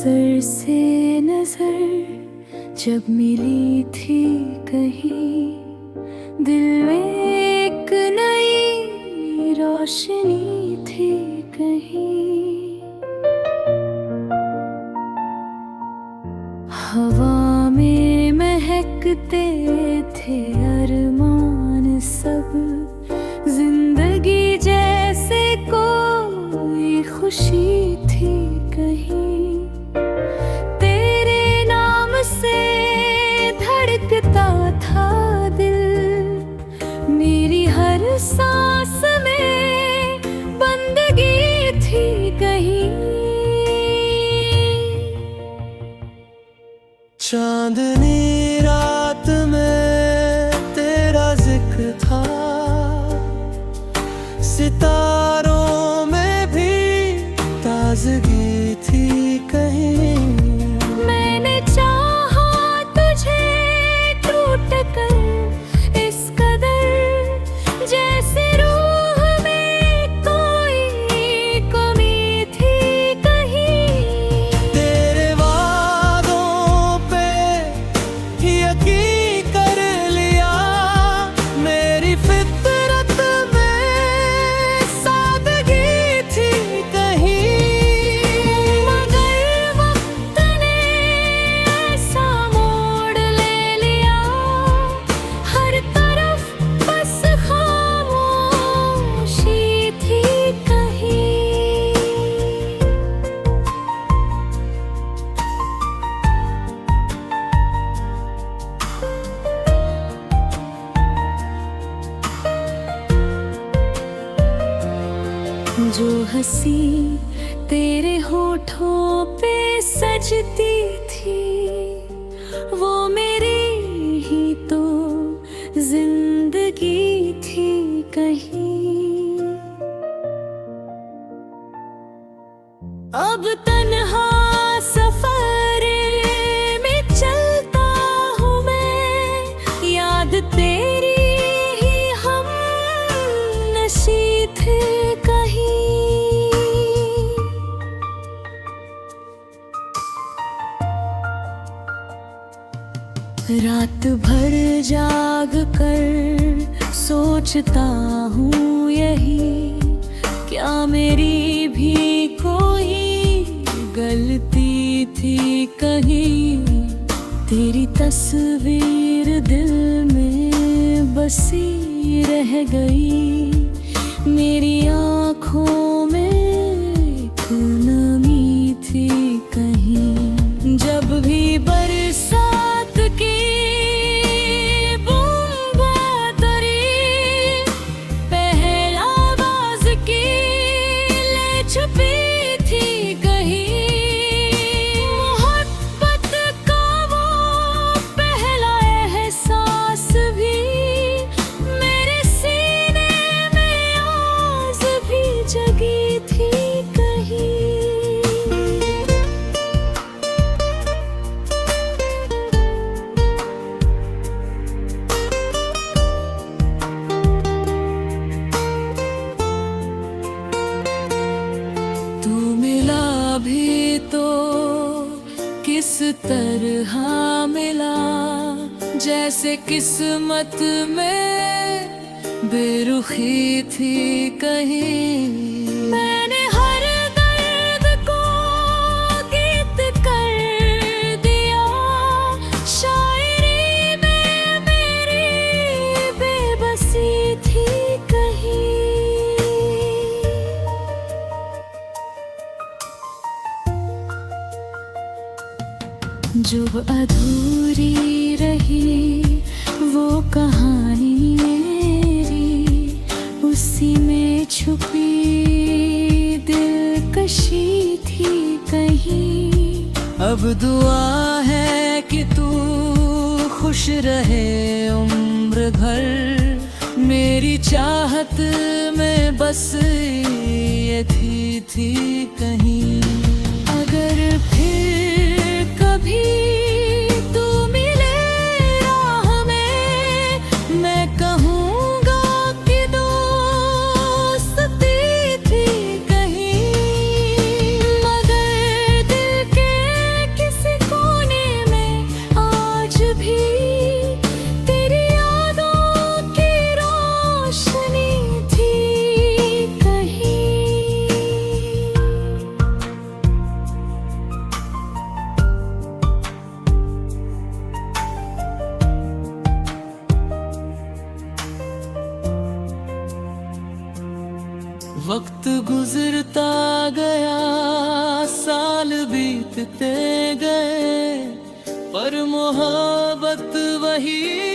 नजर से नजर जब मिली थी कहीं, दिल में एक नई रोशनी थी कहीं। हवा में महकते थे अरमान सब, जिंदगी जैसे कोई खुशी थी कहीं। तेरे नाम से धड़कता था दिल, मेरी हर सांस में बंदगी थी कहीं। चांदनी रात में तेरा जिक्र था, सितारों में भी ताजगी थी कहीं। मैंने चाहा तुझे टूट कर इस कदर, जैसे रूह में कोई कमी थी कहीं। तेरे वादों पे यकीन कर लिया, मेरी फितरत में सादगी थी कहीं। मगर वक्त ने ऐसा मोड़ ले लिया, हर तरफ बस खामोशी थी कहीं। जो हंसी तेरे होठों पे सजती थी, वो मेरी ही तो जिंदगी थी कहीं। अब तन्हा सफर में चलता हूँ मैं, याद तेरी ही हम नशी थे कहीं। रात भर जाग कर सोचता हूँ यही, क्या मेरी भी कोई गलती थी कहीं। तेरी तस्वीर दिल में बसी रह गई, मेरी आँखों में एक नमी थी कहीं। जब भी बरसात की बूंद तरी पहला आवाज की ले छुपी थी कहीं। मोहब्बत का वो पहला एहसास भी मेरे सीने में आज भी जगी थी कहीं। तू मिला भी तो किस तरह मिला, जैसे किस्मत में बेरुखी थी कहीं। मैंने हर दर्द को गीत कर दिया, शायरी में मेरी बेबसी थी कहीं। जो अधूरी रही वो कहानी मेरी, उसी में छुपी दिलकशी थी कहीं। अब दुआ है कि तू खुश रहे उम्र भर, मेरी चाहत में बस ये थी कहीं। अगर फिर कभी तू मिले राह में, मैं कहूँगा कि दोस्ती थी कहीं। मगर दिल के गुजरता गया, साल बीतते गए, पर मोहब्बत वही